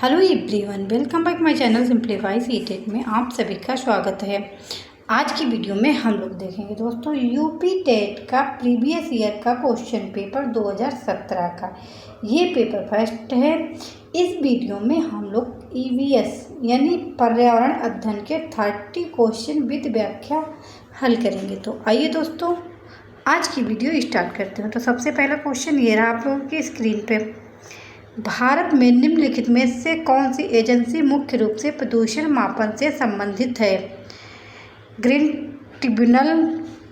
Hello everyone, welcome back my channel simplify CTET में आप सभी का स्वागत है। आज की वीडियो में हम लोग देखेंगे दोस्तों यूपी टेट का प्रीवियस ईयर का क्वेश्चन पेपर 2017 का। ये पेपर फर्स्ट है। इस वीडियो में हम लोग ईवीएस यानी पर्यावरण अध्ययन के 30 क्वेश्चन विद व्याख्या हल करेंगे। तो आइए दोस्तों आज की वीडियो स्टार्ट करते हैं। तो सबसे पहला क्वेश्चन ये रहा आप लोगों की स्क्रीन पे। भारत में निम्नलिखित में से कौन सी एजेंसी मुख्य रूप से प्रदूषण मापन से संबंधित है? ग्रीन ट्रिब्यूनल,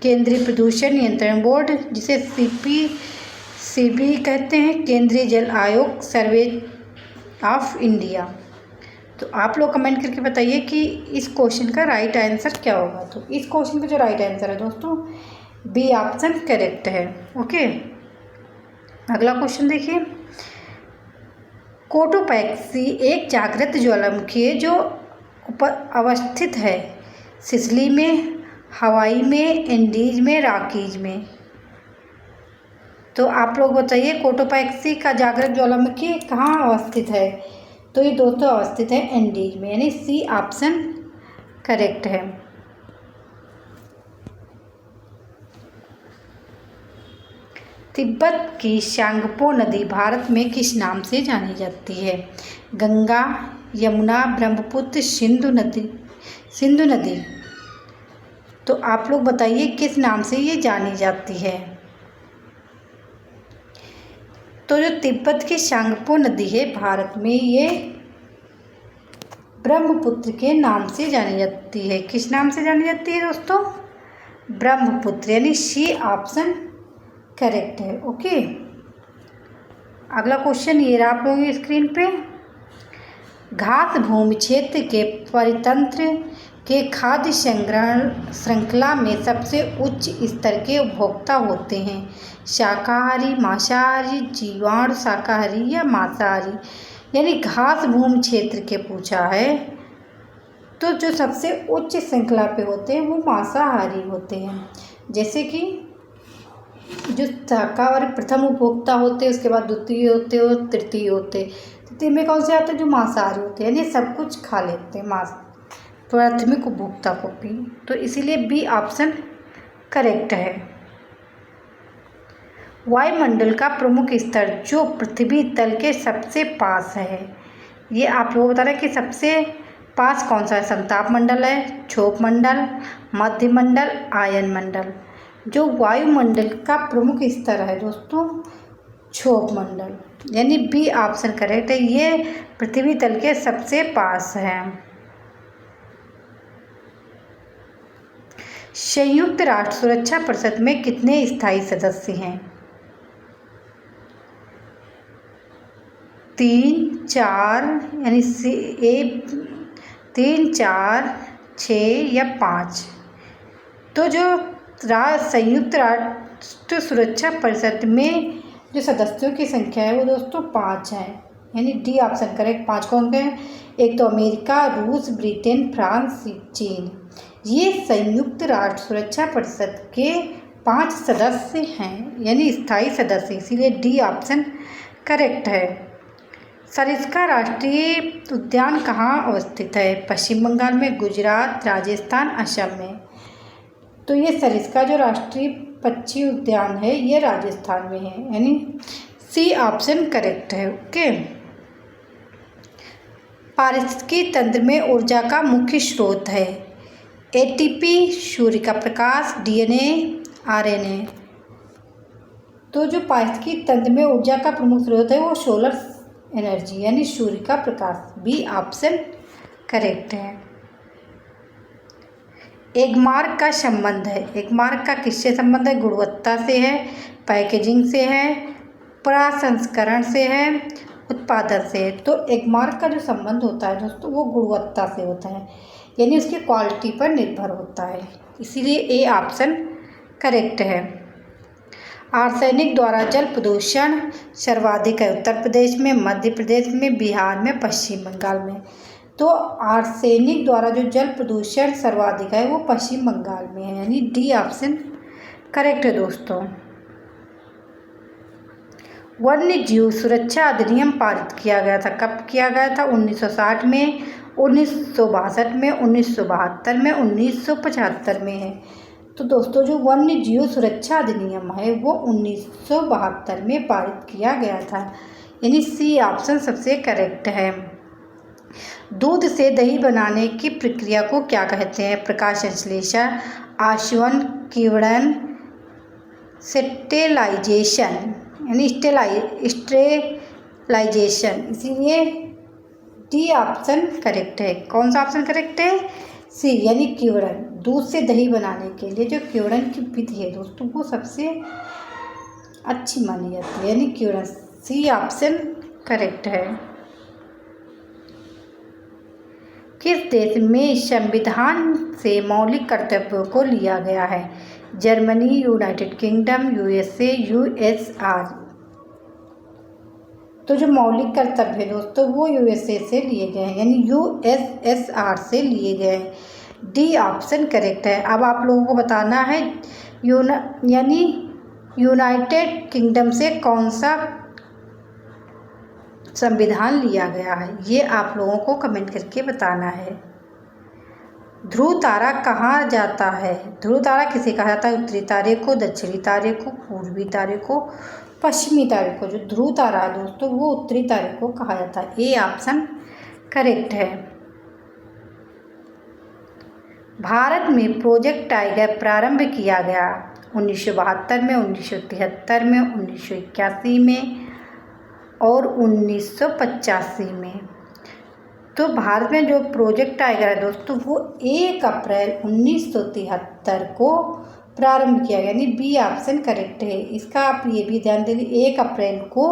केंद्रीय प्रदूषण नियंत्रण बोर्ड जिसे सीपीसीबी कहते हैं, केंद्रीय जल आयोग, सर्वे ऑफ इंडिया। तो आप लोग कमेंट करके बताइए कि इस क्वेश्चन का राइट आंसर क्या होगा। तो इस क्वेश्चन का जो राइट आंसर है दोस्तों बी ऑप्शन करेक्ट है। ओके, अगला क्वेश्चन देखिए। कोटोपैक्सी एक जागृत ज्वालामुखी है जो अवस्थित है सिसिली में, हवाई में, एंडीज में, रॉकीज में। तो आप लोग बताइए कोटोपैक्सी का जागृत ज्वालामुखी कहाँ अवस्थित है? तो ये दोस्तों अवस्थित है एंडीज में, यानी सी ऑप्शन करेक्ट है। तिब्बत की शांगपो नदी भारत में किस नाम से जानी जाती है? गंगा, यमुना, ब्रह्मपुत्र, सिंधु नदी। तो आप लोग बताइए किस नाम से ये जानी जाती है? तो जो तिब्बत की शांगपो नदी है भारत में ये ब्रह्मपुत्र के नाम से जानी जाती है। किस नाम से जानी जाती है दोस्तों? ब्रह्मपुत्र, यानी सी ऑप्शन करेक्ट है। ओके, अगला क्वेश्चन ये रहा आप लोगों की स्क्रीन पे। घास भूमि क्षेत्र के परितंत्र के खाद्य संग्रहण श्रृंखला में सबसे उच्च स्तर के उपभोक्ता होते हैं? शाकाहारी, मांसाहारी, जीवाणु शाकाहारी या मांसाहारी? यानी घास भूमि क्षेत्र के पूछा है, तो जो सबसे उच्च श्रृंखला पे होते हैं वो मांसाहारी होते हैं। जैसे कि जो शाकाहारी प्रथम उपभोक्ता होते हैं, उसके बाद द्वितीय होते और तृतीय होते। तृतीय में कौन से आते हैं? जो मांसाहारी होते हैं, यानी सब कुछ खा लेते हैं मांस, प्राथमिक उपभोक्ता को भी। तो इसीलिए बी ऑप्शन करेक्ट है। वायुमंडल का प्रमुख स्तर जो पृथ्वी तल के सबसे पास है, ये आप लोग बता रहे हैं कि सबसे पास कौन सा है? समताप मंडल है, क्षोभ मंडल, मध्य मंडल, आयन मंडल। जो वायुमंडल का प्रमुख स्तर है दोस्तों क्षोभ मंडल, यानी बी ऑप्शन करेक्ट है। ये पृथ्वी तल के सबसे पास है। संयुक्त राष्ट्र सुरक्षा परिषद में कितने स्थायी सदस्य हैं? 3, 4, यानी 3, 4, 6 या 5? तो जो संयुक्त राष्ट्र सुरक्षा परिषद में जो सदस्यों की संख्या है वो दोस्तों 5 है, यानी डी ऑप्शन करेक्ट। 5 कौन के हैं? एक तो अमेरिका, रूस, ब्रिटेन, फ्रांस, चीन। ये संयुक्त राष्ट्र सुरक्षा परिषद के 5 सदस्य हैं, यानी स्थायी सदस्य, इसीलिए डी ऑप्शन करेक्ट है। सरिस्का राष्ट्रीय उद्यान कहाँ अवस्थित है? पश्चिम बंगाल में, गुजरात, राजस्थान, असम में। तो ये सरिस्का जो राष्ट्रीय पक्षी उद्यान है ये राजस्थान में है, यानी सी ऑप्शन करेक्ट है। ओके, पारिस्थितिकी तंत्र में ऊर्जा का मुख्य स्रोत है? एटीपी, सूर्य का प्रकाश, डीएनए, आरएनए। तो जो पारिस्थितिकी तंत्र में ऊर्जा का प्रमुख स्रोत है वो सोलर एनर्जी, यानी सूर्य का प्रकाश। बी ऑप्शन करेक्ट है। एगमार्क का संबंध है, एगमार्क का किससे संबंध है? गुणवत्ता से है, पैकेजिंग से है, प्रसंस्करण से है, उत्पादन से है। तो एगमार्क का जो संबंध होता है दोस्तों वो गुणवत्ता से होता है, यानी उसकी क्वालिटी पर निर्भर होता है, इसीलिए ए ऑप्शन करेक्ट है। आर्सेनिक द्वारा जल प्रदूषण सर्वाधिक है उत्तर प्रदेश में, मध्य प्रदेश में, बिहार में, पश्चिम बंगाल में। तो आर्सेनिक द्वारा जो जल प्रदूषण सर्वाधिक है वो पश्चिम बंगाल में है, यानी डी ऑप्शन करेक्ट है दोस्तों। वन्य जीव सुरक्षा अधिनियम पारित किया गया था? कब किया गया था? 1960 में, 1962 में, 1972 में, 1975 में है। तो दोस्तों जो वन्य जीव सुरक्षा अधिनियम है वो 1972 में पारित किया गया था, यानी सी ऑप्शन सबसे करेक्ट है। दूध से दही बनाने की प्रक्रिया को क्या कहते हैं? प्रकाश संश्लेषण, आसवन, किण्वन, स्टेलाइजेशन, यानी स्टेलाइजेशन। इसीलिए डी ऑप्शन करेक्ट है। कौन सा ऑप्शन करेक्ट है? सी, यानी किण्वन। दूध से दही बनाने के लिए जो किण्वन की विधि है दोस्तों वो सबसे अच्छी मानी जाती है, यानी किण्वन। सी ऑप्शन करेक्ट है। किस देश में संविधान से मौलिक कर्तव्यों को लिया गया है? Germany, United kingdom, USA, USR. तो जो मौलिक कर्तव्य है दोस्तों वो यूएसए से लिए गए हैं, यानी यूएसएसआर से लिए गए हैं। डी ऑप्शन करेक्ट है। अब आप लोगों को बताना है यानी यूनाइटेड किंगडम से कौन सा संविधान लिया गया है, ये आप लोगों को कमेंट करके बताना है। ध्रुव तारा कहाँ जाता है? ध्रुव तारा किसे कहा जाता है? उत्तरी तारे को, दक्षिणी तारे को, पूर्वी तारे को, पश्चिमी तारे को। जो ध्रुव तारा है दोस्तों वो उत्तरी तारे को कहा जाता है। ए ऑप्शन करेक्ट है। भारत में प्रोजेक्ट टाइगर प्रारंभ किया गया 1972 में, 1973 में, 1981 में और 1985 में। तो भारत में जो प्रोजेक्ट टाइगर है दोस्तों वो 1 अप्रैल 1973 को प्रारंभ किया गया, यानी बी ऑप्शन करेक्ट है। इसका आप ये भी ध्यान दें 1 अप्रैल को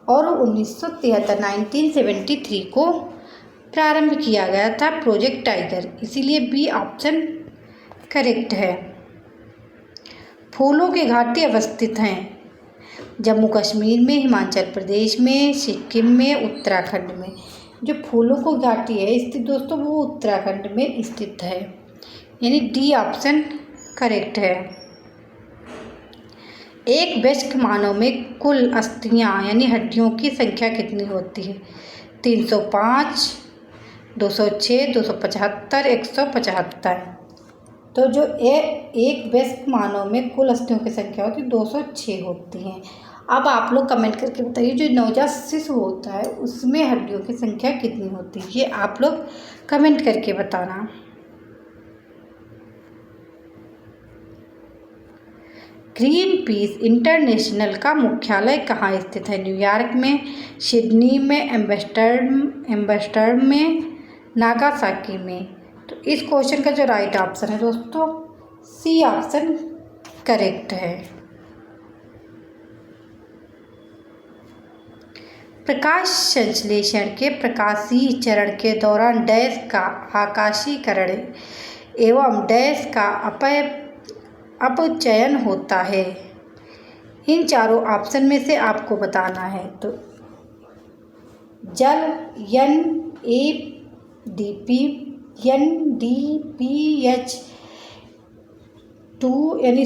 और 1973 को प्रारंभ किया गया था प्रोजेक्ट टाइगर, इसीलिए बी ऑप्शन करेक्ट है। फूलों की घाटी अवस्थित हैं जम्मू कश्मीर में, हिमाचल प्रदेश में, सिक्किम में, उत्तराखंड में। जो फूलों की घाटी है स्थित दोस्तों वो उत्तराखंड में स्थित है, यानी डी ऑप्शन करेक्ट है। एक वयस्क मानव में कुल अस्थियां यानी हड्डियों की संख्या कितनी होती है? 305, 206, 275, 175। तो जो एक वयस्क मानव में कुल अस्थियों की संख्या होती है 206 होती हैं। अब आप लोग कमेंट करके बताइए जो नवजात शिशु होता है उसमें हड्डियों की संख्या कितनी होती है, ये आप लोग कमेंट करके बताना। ग्रीन पीस इंटरनेशनल का मुख्यालय कहाँ स्थित है? न्यूयॉर्क में, सिडनी में, एम्स्टर्डम में, नागासाकी में। तो इस क्वेश्चन का जो राइट ऑप्शन है दोस्तों सी ऑप्शन करेक्ट है। प्रकाश संश्लेषण के प्रकाशीय चरण के दौरान डैश का आकाशीकरण एवं डैश का अपचयन होता है। इन चारों ऑप्शन में से आपको बताना है। तो जल, NADP, NDPH2 यानी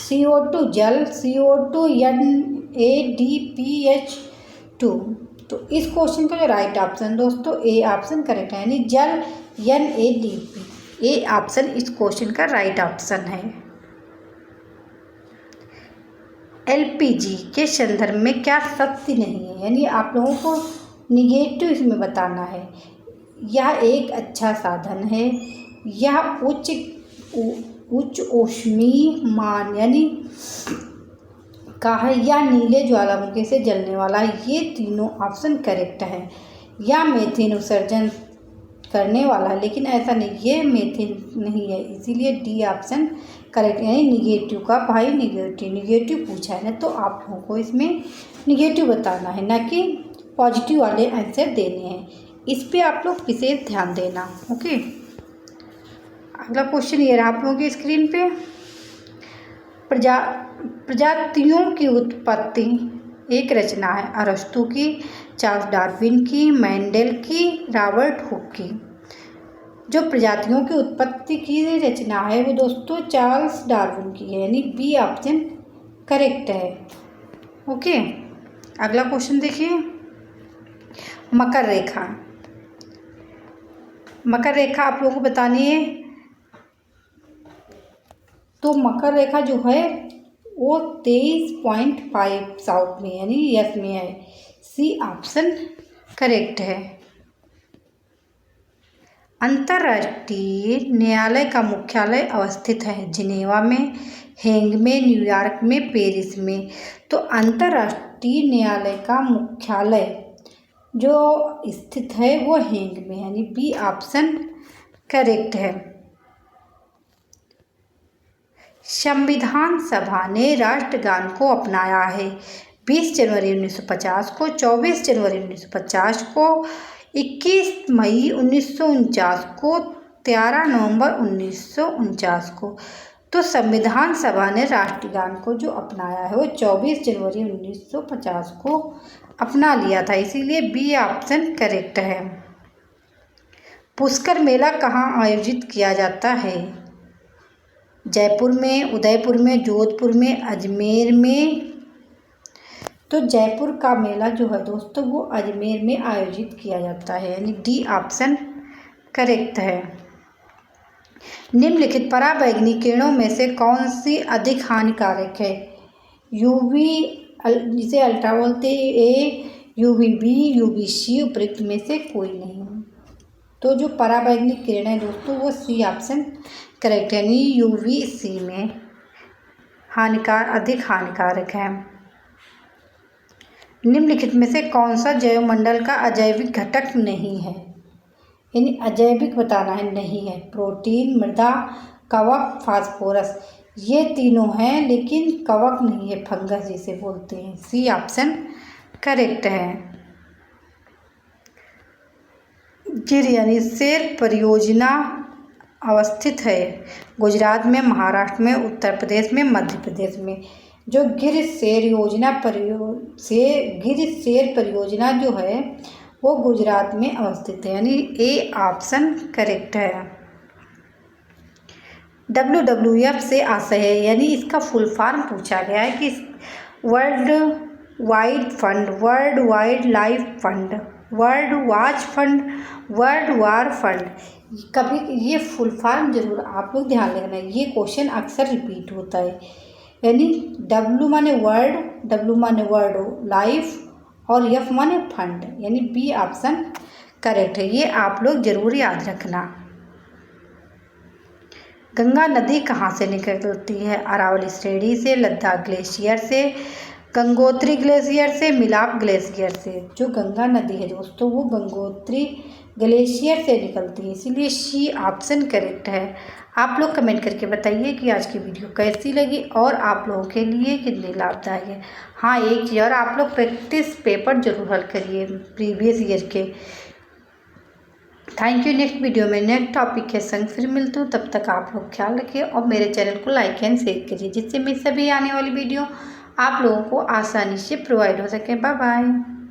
CO2 जल, CO2 NADPH2। तो इस क्वेश्चन का जो राइट ऑप्शन दोस्तों ए ऑप्शन करेक्ट है, यानी जल NADP। ए ऑप्शन इस क्वेश्चन का राइट ऑप्शन है। LPG के संदर्भ में क्या सत्य नहीं है, यानी आप लोगों को निगेटिव इसमें बताना है। यह एक अच्छा साधन है, यह उच्च ऊष्मीय मान यानी का है, या नीले ज्वालामुखी से जलने वाला है। ये तीनों ऑप्शन करेक्ट है। या मीथेन उत्सर्जन करने वाला, लेकिन ऐसा नहीं, ये मीथेन नहीं है, इसीलिए डी ऑप्शन करेक्ट, यानी निगेटिव का भाई निगेटिव पूछा है ना, तो आप लोगों को इसमें निगेटिव बताना है, ना कि पॉजिटिव वाले आंसर देने हैं। इस पे आप लोग विशेष ध्यान देना। ओके, अगला क्वेश्चन ये रहा आप लोगों की स्क्रीन पे। प्रजातियों की उत्पत्ति एक रचना है अरस्तु की, चार्ल्स डार्विन की, मेंडेल की, रॉबर्ट हुक की। जो प्रजातियों की उत्पत्ति की रचना है वो दोस्तों चार्ल्स डार्विन की है, यानी बी ऑप्शन करेक्ट है। ओके, अगला क्वेश्चन देखिए, मकर रेखा। मकर रेखा आप लोगों को बतानी है। तो मकर रेखा जो है वो 23.5 साउथ में यानी यस में है। सी ऑप्शन करेक्ट है। अंतर्राष्ट्रीय न्यायालय का मुख्यालय अवस्थित है जिनेवा में, हेग में, न्यूयॉर्क में, पेरिस में। तो अंतर्राष्ट्रीय न्यायालय का मुख्यालय जो स्थित है वो हेग में, यानी बी ऑप्शन करेक्ट है। संविधान सभा ने राष्ट्रगान को अपनाया है 20 जनवरी 1950 को, 24 जनवरी 1950 को, 21 मई 1949 को, 13 नवंबर 1949 को। तो संविधान सभा ने राष्ट्रगान को जो अपनाया है वो 24 जनवरी 1950 को अपना लिया था, इसीलिए बी ऑप्शन करेक्ट है। पुष्कर मेला कहाँ आयोजित किया जाता है? जयपुर में, उदयपुर में, जोधपुर में, अजमेर में। तो जयपुर का मेला जो है दोस्तों वो अजमेर में आयोजित किया जाता है, यानी डी ऑप्शन करेक्ट है। निम्नलिखित पराबैंगनी किरणों में से कौन सी अधिक हानिकारक है? यूवी जिसे अल्ट्रा बोलते हैं, ए, यूवीबी, यूवीसी, उपयुक्त में से कोई नहीं। तो जो पराबैंगनी किरण है दोस्तों वो सी ऑप्शन करेक्ट है, यानी यूवीसी में अधिक हानिकारक है। निम्नलिखित में से कौन सा जैवमंडल का अजैविक घटक नहीं है? यानी अजैविक बताना है, नहीं है। प्रोटीन, मृदा, कवक, फास्फोरस, ये तीनों हैं लेकिन कवक नहीं है, फंगस जिसे बोलते हैं। सी ऑप्शन करेक्ट है। गिर यानी सेर परियोजना अवस्थित है गुजरात में, महाराष्ट्र में, उत्तर प्रदेश में, मध्य प्रदेश में। जो गिर सेर परियोजना जो है वो गुजरात में अवस्थित है, यानी ए ऑप्शन करेक्ट है। WWF से आशय है, यानी इसका फुल फॉर्म पूछा गया है कि world wide fund, world wide life fund, world watch fund, world war fund. कभी ये फुल फॉर्म जरूर आप लोग ध्यान रखना, ये क्वेश्चन अक्सर रिपीट होता है। यानी W माने वर्ल्ड, W माने वर्ल्ड लाइफ और F माने फंड, यानी बी ऑप्शन करेक्ट है। ये आप लोग जरूर याद रखना। गंगा नदी कहाँ से निकलती है? अरावली श्रेणी से, लद्दाख ग्लेशियर से, गंगोत्री ग्लेशियर से, मिलाप ग्लेशियर से। जो गंगा नदी है दोस्तों वो गंगोत्री ग्लेशियर से निकलती है, इसीलिए सी ऑप्शन करेक्ट है। आप लोग कमेंट करके बताइए कि आज की वीडियो कैसी लगी और आप लोगों के लिए कितनी लाभदायक है। हाँ, एक चीज़ और, आप लोग प्रैक्टिस पेपर जरूर हल करिए प्रीवियस ईयर के। Thank you. नेक्स्ट वीडियो में नेक्स्ट टॉपिक के संग फिर मिलते हूँ, तब तक आप लोग ख्याल रखिए और मेरे चैनल को लाइक एंड शेयर करिए, जिससे मेरी सभी आने वाली वीडियो आप लोगों को आसानी से प्रोवाइड हो सके। Bye bye.